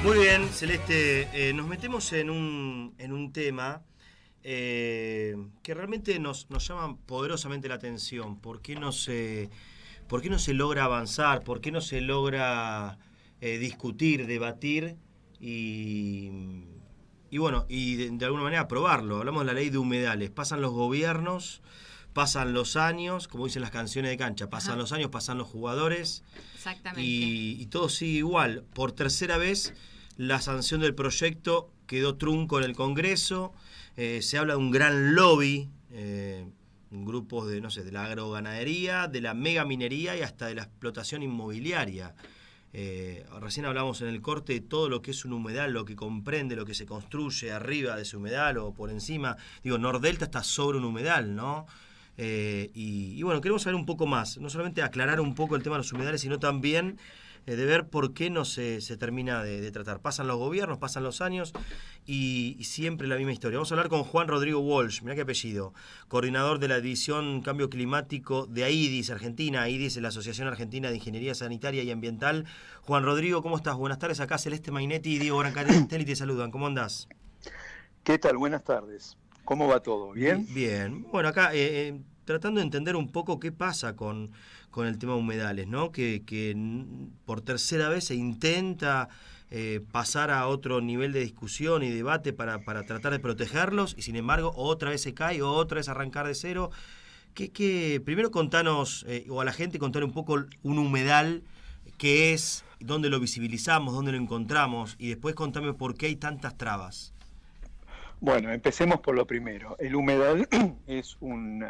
Muy bien, Celeste. Nos metemos en un tema que realmente nos llama poderosamente la atención. ¿Por qué no se logra avanzar? ¿Por qué no se logra discutir, debatir y, y bueno, y de alguna manera aprobarlo? Hablamos de la ley de humedales. Pasan los gobiernos, pasan los años, como dicen las canciones de cancha, pasan Ajá, los años, pasan los jugadores exactamente. y todo sigue igual. Por tercera vez, la sanción del proyecto quedó trunco en el Congreso. Se habla de un gran lobby, grupos de, no sé, de la agroganadería, de la megaminería y hasta de la explotación inmobiliaria. Recién hablamos en el corte de todo lo que es un humedal, lo que comprende, lo que se construye arriba de ese humedal o por encima. Digo, Nordelta está sobre un humedal, ¿no? Y bueno, queremos saber un poco más, no solamente aclarar un poco el tema de los humedales, sino también de ver por qué no se termina de tratar. Pasan los gobiernos, pasan los años y siempre la misma historia. Vamos a hablar con Juan Rodrigo Walsh, mirá qué apellido, coordinador de la División Cambio Climático de AIDIS, Argentina. AIDIS es la Asociación Argentina de Ingeniería Sanitaria y Ambiental. Juan Rodrigo, ¿cómo estás? Buenas tardes, acá Celeste Mainetti y Diego Brancantelli te saludan. ¿Cómo andás? ¿Qué tal? Buenas tardes. ¿Cómo va todo? ¿Bien? Bien, bueno, acá tratando de entender un poco qué pasa con el tema de humedales, ¿no? Que por tercera vez se intenta pasar a otro nivel de discusión y debate para tratar de protegerlos y sin embargo otra vez se cae, otra vez arrancar de cero. Primero contanos, o a la gente contar un poco un humedal, qué es, dónde lo visibilizamos, dónde lo encontramos y después contame por qué hay tantas trabas. Bueno, empecemos por lo primero. El humedal es un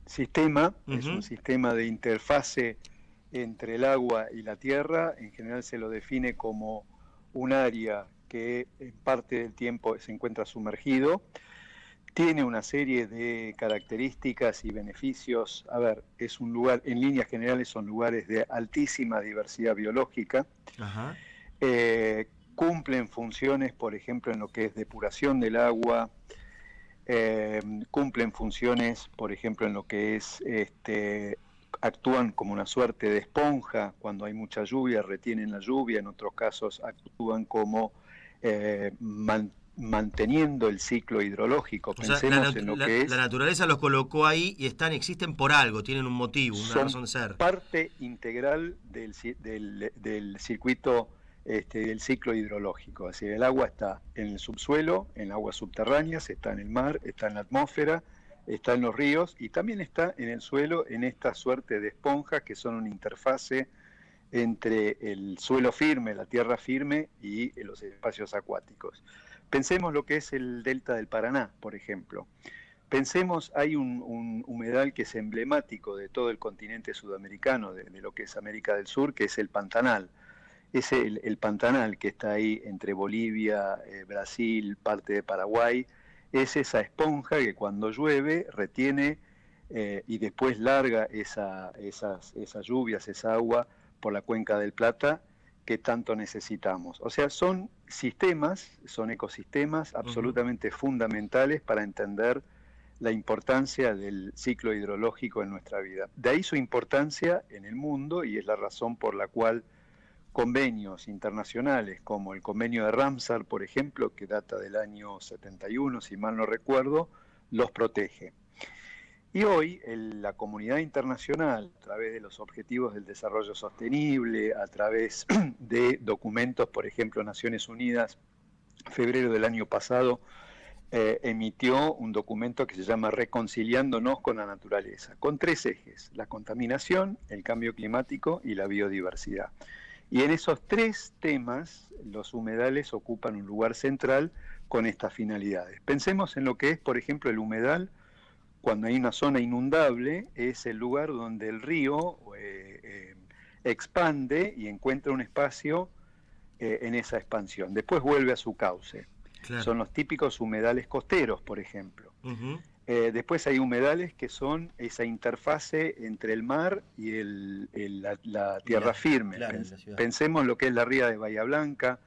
sistema, es un Ujú. sistema de interfase entre el agua y la tierra. En general se lo define como un área que en parte del tiempo se encuentra sumergido. Tiene una serie de características y beneficios. A ver, es un lugar, en líneas generales son lugares de altísima diversidad biológica. Ajá. Cumplen funciones, por ejemplo, en lo que es depuración del agua, cumplen funciones, por ejemplo, en lo que es, actúan como una suerte de esponja, cuando hay mucha lluvia, retienen la lluvia, en otros casos actúan como manteniendo el ciclo hidrológico. O sea, Pensemos en lo que la es, naturaleza los colocó ahí y existen por algo, tienen un motivo, una son razón de ser. parte integral del circuito del ciclo hidrológico. Así, el agua está en el subsuelo, en aguas subterráneas, está en el mar, está en la atmósfera, está en los ríos y también está en el suelo, en esta suerte de esponjas que son una interfase entre el suelo firme, la tierra firme y los espacios acuáticos. Pensemos lo que es el delta del Paraná, por ejemplo. Pensemos, hay un humedal que es emblemático de todo el continente sudamericano, de lo que es América del Sur, que es el Pantanal. Es el Pantanal que está ahí entre Bolivia, Brasil, parte de Paraguay. Es esa esponja que cuando llueve retiene y después larga esas lluvias, esa agua por la cuenca del Plata que tanto necesitamos. O sea, son sistemas, son ecosistemas Ujú. absolutamente fundamentales para entender la importancia del ciclo hidrológico en nuestra vida. De ahí su importancia en el mundo y es la razón por la cual convenios internacionales como el convenio de Ramsar, por ejemplo, que data del año 71, si mal no recuerdo, los protege. Y hoy la comunidad internacional, a través de los objetivos del desarrollo sostenible, a través de documentos, por ejemplo, Naciones Unidas, febrero del año pasado, emitió un documento que se llama Reconciliándonos con la naturaleza, con tres ejes: la contaminación, el cambio climático y la biodiversidad. Y en esos tres temas, los humedales ocupan un lugar central con estas finalidades. Pensemos en lo que es, por ejemplo, el humedal. Cuando hay una zona inundable, es el lugar donde el río expande y encuentra un espacio en esa expansión. Después vuelve a su cauce. Claro. Son los típicos humedales costeros, por ejemplo. Ujú. Después hay humedales que son esa interfase entre el mar y la Y tierra firme. claro, en la ciudad. Pensemos lo que es la ría de Bahía Blanca,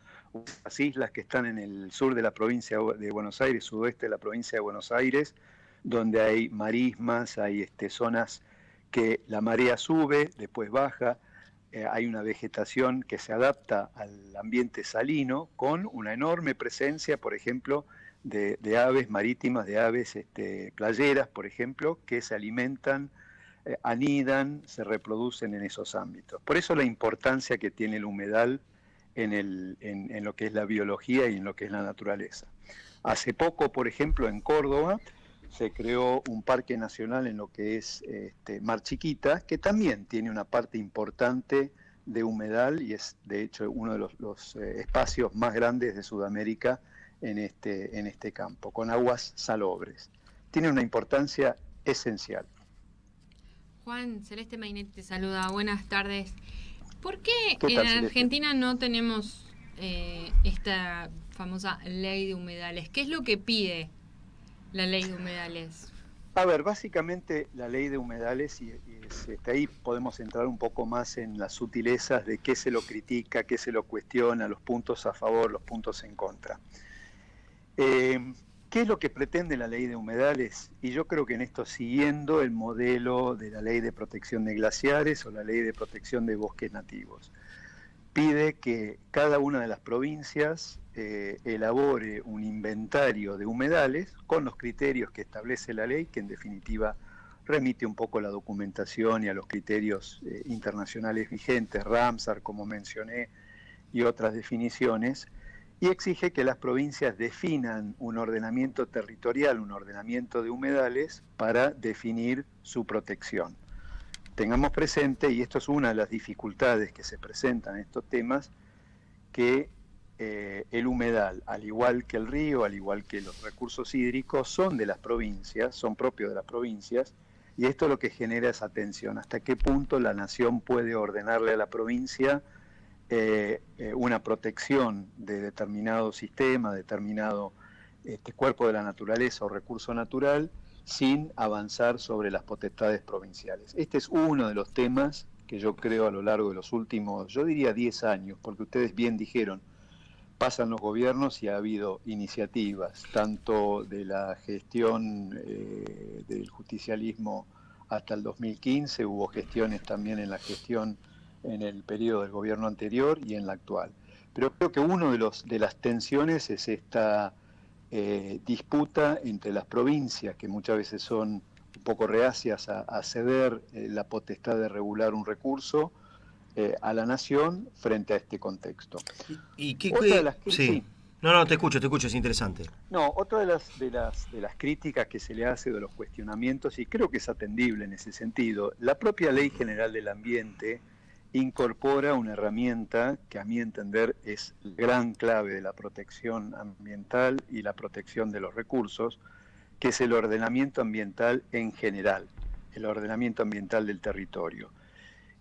las islas que están en el sur de la provincia de Buenos Aires, sudoeste de la provincia de Buenos Aires, donde hay marismas, hay zonas que la marea sube, después baja. hay una vegetación que se adapta al ambiente salino con una enorme presencia, por ejemplo, de aves marítimas, de aves playeras, por ejemplo, que se alimentan, anidan, se reproducen en esos ámbitos. Por eso la importancia que tiene el humedal en lo que es la biología y en lo que es la naturaleza. Hace poco, por ejemplo, en Córdoba, se creó un parque nacional en lo que es Mar Chiquita, que también tiene una parte importante de humedal y es de hecho uno de los espacios más grandes de Sudamérica en este campo, con aguas salobres. Tiene una importancia esencial. Juan, Celeste Mainetti te saluda, buenas tardes. ¿Por qué ¿Qué tal, en Celeste? Argentina no tenemos esta famosa ley de humedales? ¿Qué es lo que pide la ley de humedales? A ver, básicamente la ley de humedales, ahí podemos entrar un poco más en las sutilezas de qué se lo critica, qué se lo cuestiona, los puntos a favor, los puntos en contra. ¿Qué es lo que pretende la ley de humedales? Y yo creo que en esto, siguiendo el modelo de la ley de protección de glaciares o la ley de protección de bosques nativos, pide que cada una de las provincias elabore un inventario de humedales con los criterios que establece la ley, que en definitiva remite un poco a la documentación y a los criterios internacionales vigentes, Ramsar, como mencioné, y otras definiciones, y exige que las provincias definan un ordenamiento territorial, un ordenamiento de humedales para definir su protección. Tengamos presente, y esto es una de las dificultades que se presentan en estos temas, que el humedal, al igual que el río, al igual que los recursos hídricos, son de las provincias, son propios de las provincias, y esto lo que genera es tensión. ¿Hasta qué punto la nación puede ordenarle a la provincia una protección de determinado sistema, determinado cuerpo de la naturaleza o recurso natural, sin avanzar sobre las potestades provinciales? Este es uno de los temas que yo creo a lo largo de los últimos, yo diría 10 años, porque ustedes bien dijeron, pasan los gobiernos y ha habido iniciativas, tanto de la gestión del justicialismo hasta el 2015, hubo gestiones también en la gestión en el periodo del gobierno anterior y en la actual. Pero creo que uno de las tensiones es esta disputa entre las provincias, que muchas veces son un poco reacias a ceder la potestad de regular un recurso a la nación frente a este contexto. ¿Y qué? Otra de las Sí. No, te escucho, es interesante. No, otra de las críticas que se le hace, de los cuestionamientos, y creo que es atendible en ese sentido, la propia Ley General del Ambiente incorpora una herramienta que a mi entender es gran clave de la protección ambiental y la protección de los recursos, que es el ordenamiento ambiental en general, el ordenamiento ambiental del territorio.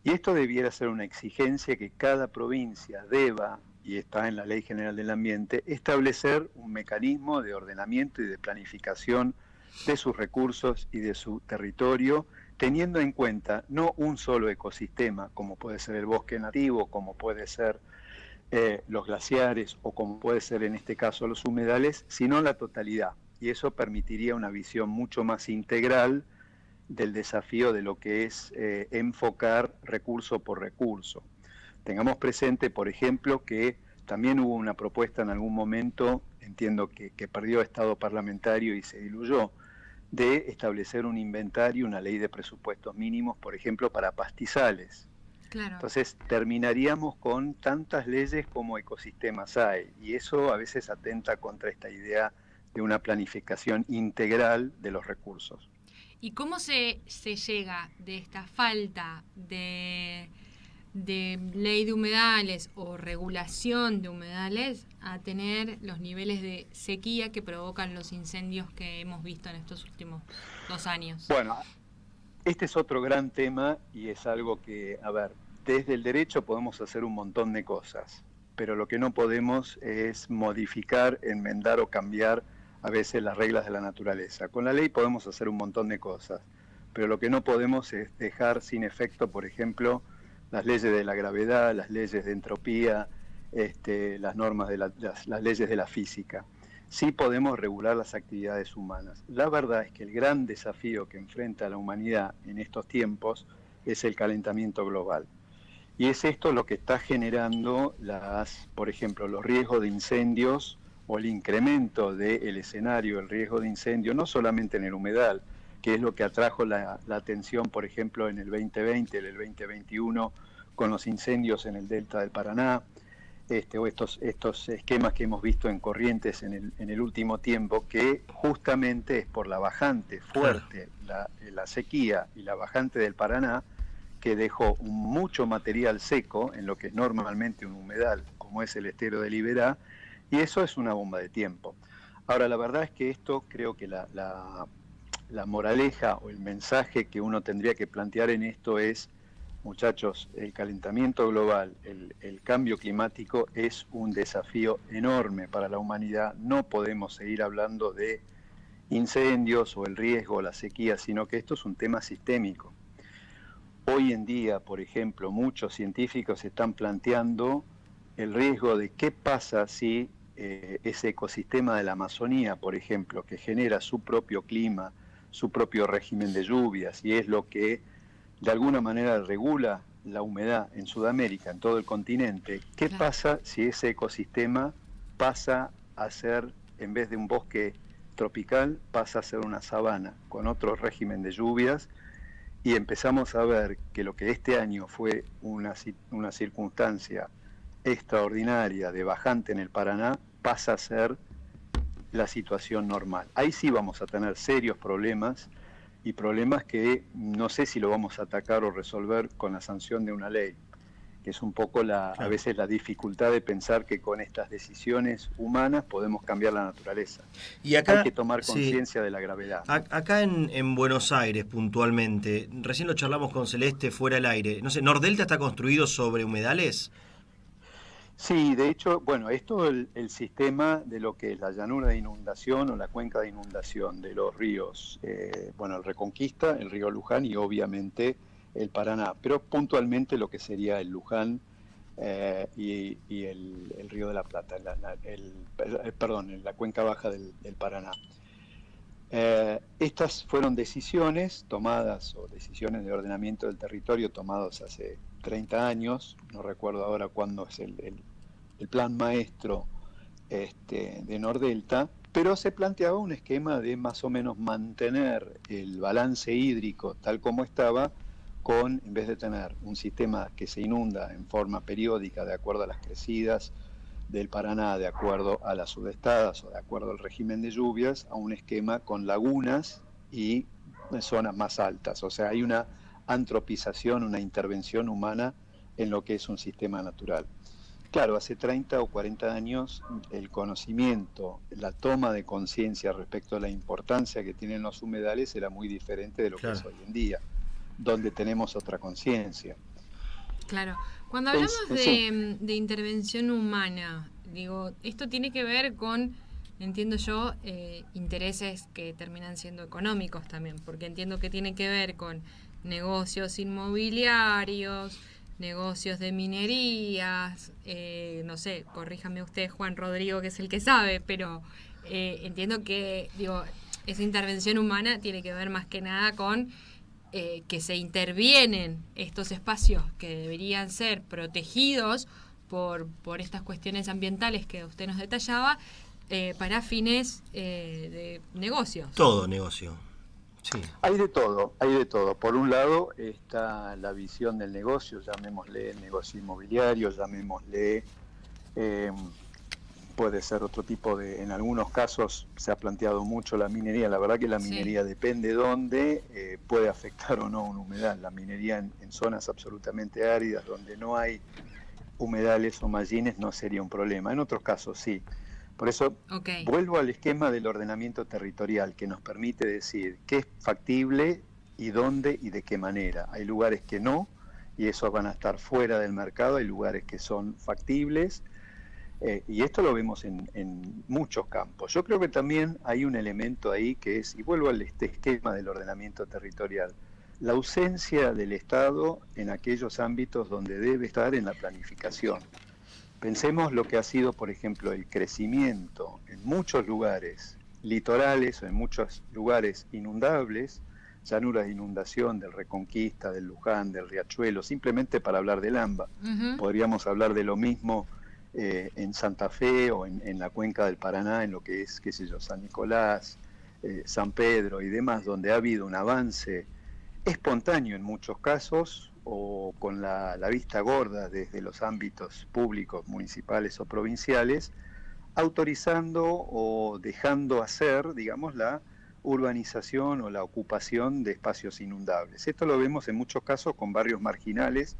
Y esto debiera ser una exigencia que cada provincia deba, y está en la Ley General del Ambiente, establecer un mecanismo de ordenamiento y de planificación de sus recursos y de su territorio, teniendo en cuenta no un solo ecosistema, como puede ser el bosque nativo, como puede ser los glaciares o como puede ser en este caso los humedales, sino la totalidad. Y eso permitiría una visión mucho más integral del desafío de lo que es enfocar recurso por recurso. Tengamos presente, por ejemplo, que también hubo una propuesta en algún momento, entiendo que perdió estado parlamentario y se diluyó, de establecer un inventario, una ley de presupuestos mínimos, por ejemplo, para pastizales. Claro. Entonces terminaríamos con tantas leyes como ecosistemas hay, y eso a veces atenta contra esta idea de una planificación integral de los recursos. ¿Y cómo se llega de esta falta de ley de humedales o regulación de humedales a tener los niveles de sequía que provocan los incendios que hemos visto en estos últimos 2 años? Bueno, este es otro gran tema y es algo que, a ver, desde el derecho podemos hacer un montón de cosas, pero lo que no podemos es modificar, enmendar o cambiar a veces las reglas de la naturaleza. Con la ley podemos hacer un montón de cosas, pero lo que no podemos es dejar sin efecto, por ejemplo, las leyes de la gravedad, las leyes de entropía, las normas de las leyes de la física. Sí podemos regular las actividades humanas. La verdad es que el gran desafío que enfrenta la humanidad en estos tiempos es el calentamiento global. Y es esto lo que está generando por ejemplo, los riesgos de incendios o el incremento del escenario, el riesgo de incendio, no solamente en el humedal, que es lo que atrajo la atención, por ejemplo, en el 2020, en el 2021, con los incendios en el delta del Paraná, o estos esquemas que hemos visto en Corrientes en el último tiempo, que justamente es por la bajante fuerte, la sequía y la bajante del Paraná, que dejó mucho material seco en lo que es normalmente un humedal, como es el estero de Liberá, y eso es una bomba de tiempo. Ahora, la verdad es que esto, creo que la moraleja o el mensaje que uno tendría que plantear en esto es: muchachos, el calentamiento global, el cambio climático es un desafío enorme para la humanidad. No podemos seguir hablando de incendios o el riesgo o la sequía, sino que esto es un tema sistémico. Hoy en día, por ejemplo, muchos científicos están planteando el riesgo de qué pasa si ese ecosistema de la Amazonía, por ejemplo, que genera su propio clima, su propio régimen de lluvias, y es lo que de alguna manera regula la humedad en Sudamérica, en todo el continente, ¿qué pasa si ese ecosistema pasa a ser, en vez de un bosque tropical, pasa a ser una sabana con otro régimen de lluvias? Y empezamos a ver que lo que este año fue una circunstancia extraordinaria de bajante en el Paraná, pasa a ser la situación normal. Ahí sí vamos a tener serios problemas, y problemas que no sé si lo vamos a atacar o resolver con la sanción de una ley, que es un poco a veces la dificultad de pensar que con estas decisiones humanas podemos cambiar la naturaleza. Y acá, hay que tomar conciencia de la gravedad, ¿no? Acá en Buenos Aires, puntualmente, recién lo charlamos con Celeste fuera del aire, no sé, ¿Nordelta está construido sobre humedales? Sí, de hecho, bueno, es todo el sistema de lo que es la llanura de inundación o la cuenca de inundación de los ríos, el Reconquista, el río Luján y obviamente el Paraná, pero puntualmente lo que sería el Luján y el río de la Plata, en la cuenca baja del Paraná. Estas fueron decisiones tomadas, o decisiones de ordenamiento del territorio tomados hace 30 años, no recuerdo ahora cuándo es el plan maestro de Nordelta, pero se planteaba un esquema de más o menos mantener el balance hídrico tal como estaba, en vez de tener un sistema que se inunda en forma periódica de acuerdo a las crecidas del Paraná, de acuerdo a las sudestadas o de acuerdo al régimen de lluvias, a un esquema con lagunas y zonas más altas. O sea, hay una antropización, una intervención humana en lo que es un sistema natural. Claro, hace 30 o 40 años el conocimiento, la toma de conciencia respecto a la importancia que tienen los humedales era muy diferente de lo que es hoy en día, donde tenemos otra conciencia. Claro. Cuando hablamos de intervención humana, digo, esto tiene que ver con, entiendo yo, intereses que terminan siendo económicos también, porque entiendo que tiene que ver con negocios inmobiliarios, negocios de minerías, no sé, corríjame usted, Juan Rodrigo, que es el que sabe, pero entiendo que, digo, esa intervención humana tiene que ver más que nada con que se intervienen estos espacios que deberían ser protegidos por estas cuestiones ambientales que usted nos detallaba, para fines de negocios. Todo negocio. Sí. Hay de todo, hay de todo. Por un lado está la visión del negocio, llamémosle el negocio inmobiliario, llamémosle, puede ser otro tipo de, en algunos casos se ha planteado mucho la minería. La verdad que la minería depende dónde, puede afectar o no un humedal. La minería en zonas absolutamente áridas donde no hay humedales o mallines no sería un problema. En otros casos sí. Por eso vuelvo al esquema del ordenamiento territorial, que nos permite decir qué es factible y dónde y de qué manera. Hay lugares que no, y esos van a estar fuera del mercado. Hay lugares que son factibles, y esto lo vemos en muchos campos. Yo creo que también hay un elemento ahí que es, y vuelvo al esquema del ordenamiento territorial, la ausencia del Estado en aquellos ámbitos donde debe estar en la planificación. Pensemos lo que ha sido, por ejemplo, el crecimiento en muchos lugares litorales o en muchos lugares inundables, llanuras de inundación del Reconquista, del Luján, del Riachuelo, simplemente para hablar del AMBA. Podríamos hablar de lo mismo en Santa Fe o en la cuenca del Paraná, en lo que es, qué sé yo, San Nicolás, San Pedro y demás, donde ha habido un avance espontáneo en muchos casos, o con la vista gorda desde los ámbitos públicos, municipales o provinciales, autorizando o dejando hacer, digamos, la urbanización o la ocupación de espacios inundables. Esto lo vemos en muchos casos con barrios marginales,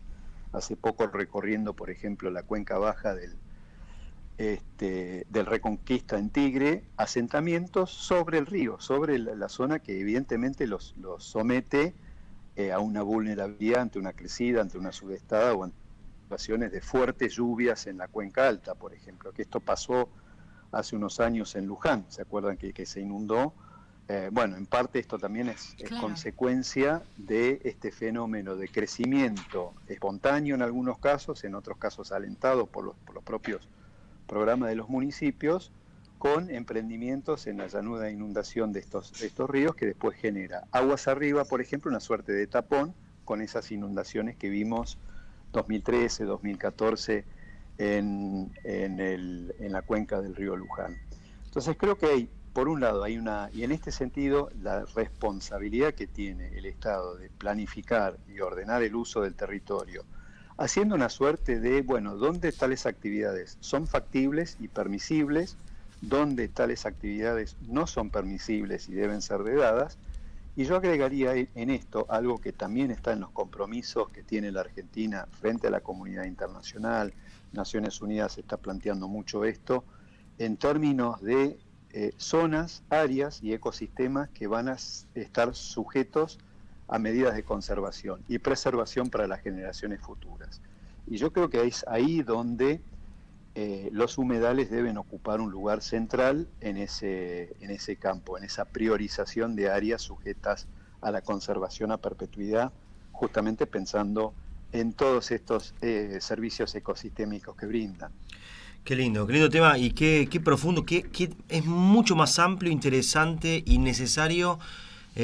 hace poco recorriendo, por ejemplo, la cuenca baja del Reconquista en Tigre, asentamientos sobre el río, sobre la zona que evidentemente los somete a una vulnerabilidad ante una crecida, ante una sudestada o ante situaciones de fuertes lluvias en la cuenca alta, por ejemplo, que esto pasó hace unos años en Luján, ¿se acuerdan que se inundó? Bueno, en parte esto también es consecuencia de este fenómeno de crecimiento espontáneo en algunos casos, en otros casos alentado por los propios programas de los municipios, con emprendimientos en la llanura de inundación de estos ríos, que después genera aguas arriba, por ejemplo, una suerte de tapón con esas inundaciones que vimos 2013, 2014 en la cuenca del río Luján. Entonces creo que por un lado y en este sentido, la responsabilidad que tiene el Estado de planificar y ordenar el uso del territorio, haciendo una suerte de, bueno, ¿dónde tales actividades son factibles y permisibles? ¿Dónde tales actividades no son permisibles y deben ser vedadas? Y yo agregaría en esto algo que también está en los compromisos que tiene la Argentina frente a la comunidad internacional. Naciones Unidas está planteando mucho esto en términos de zonas, áreas y ecosistemas que van a estar sujetos a medidas de conservación y preservación para las generaciones futuras. Y yo creo que es ahí donde los humedales deben ocupar un lugar central en ese campo, en esa priorización de áreas sujetas a la conservación a perpetuidad, justamente pensando en todos estos servicios ecosistémicos que brindan. Qué lindo tema y qué profundo, que es mucho más amplio, interesante y necesario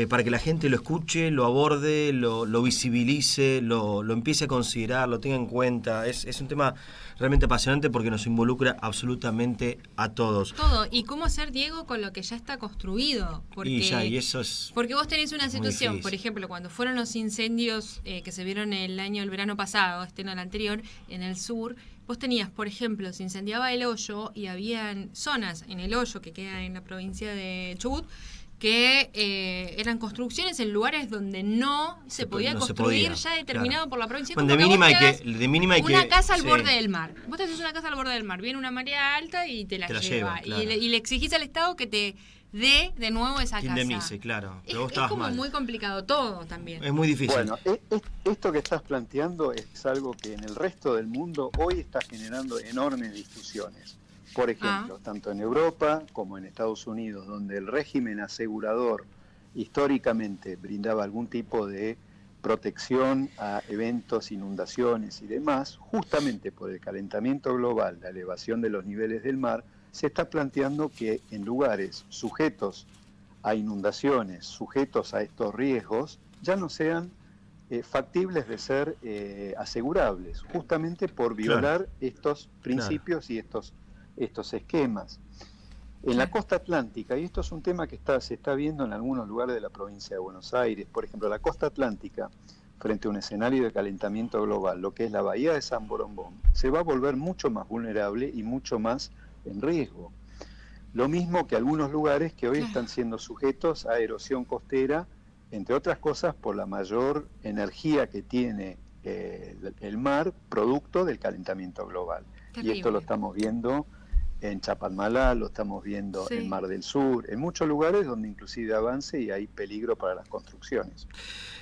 para que la gente lo escuche, lo aborde, lo visibilice, lo empiece a considerar, lo tenga en cuenta. Es un tema realmente apasionante porque nos involucra absolutamente a todos. Todo, y cómo hacer, Diego, con lo que ya está construido. Y eso es. Porque vos tenés una situación, por ejemplo, cuando fueron los incendios que se vieron el verano pasado, no el anterior, en el sur. Vos tenías, por ejemplo, se incendiaba el Hoyo y habían zonas en el Hoyo que queda en la provincia de Chubut que eran construcciones en lugares donde no se podía construir, ya determinado por la provincia. Bueno, de mínima hay que una casa al borde del mar. Vos tenés una casa al borde del mar, viene una marea alta y te la lleva. Claro. Y le exigís al Estado que te dé de nuevo esa casa. Indemnice, claro. Pero vos es como mal. muy complicado todo también. Es muy difícil. Bueno, esto que estás planteando es algo que en el resto del mundo hoy está generando enormes discusiones. Por ejemplo, tanto en Europa como en Estados Unidos, donde el régimen asegurador históricamente brindaba algún tipo de protección a eventos, inundaciones y demás, justamente por el calentamiento global, la elevación de los niveles del mar, se está planteando que en lugares sujetos a inundaciones, sujetos a estos riesgos, ya no sean factibles de ser asegurables, justamente por violar estos principios y estos esquemas. En la costa atlántica, y esto es un tema que se está viendo en algunos lugares de la provincia de Buenos Aires, por ejemplo, la costa atlántica, frente a un escenario de calentamiento global, lo que es la bahía de San Borombón, se va a volver mucho más vulnerable y mucho más en riesgo. Lo mismo que algunos lugares que hoy están siendo sujetos a erosión costera, entre otras cosas por la mayor energía que tiene el mar, producto del calentamiento global. Terrible. Y esto lo estamos viendo en Chapalmalá, lo estamos viendo en Mar del Sur, en muchos lugares donde inclusive avance y hay peligro para las construcciones.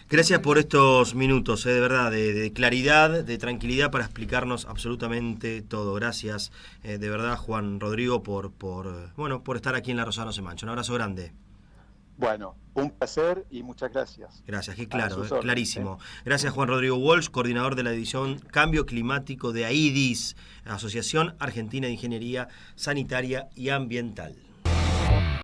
Gracias por estos minutos, de verdad, de claridad, de tranquilidad para explicarnos absolutamente todo. Gracias, de verdad, Juan Rodrigo, por estar aquí en La Rosada No Se Mancha. Un abrazo grande. Bueno, un placer y muchas gracias. Gracias, qué claro, clarísimo. Gracias, Juan Rodrigo Walsh, coordinador de la división Cambio Climático de AIDIS, Asociación Argentina de Ingeniería Sanitaria y Ambiental.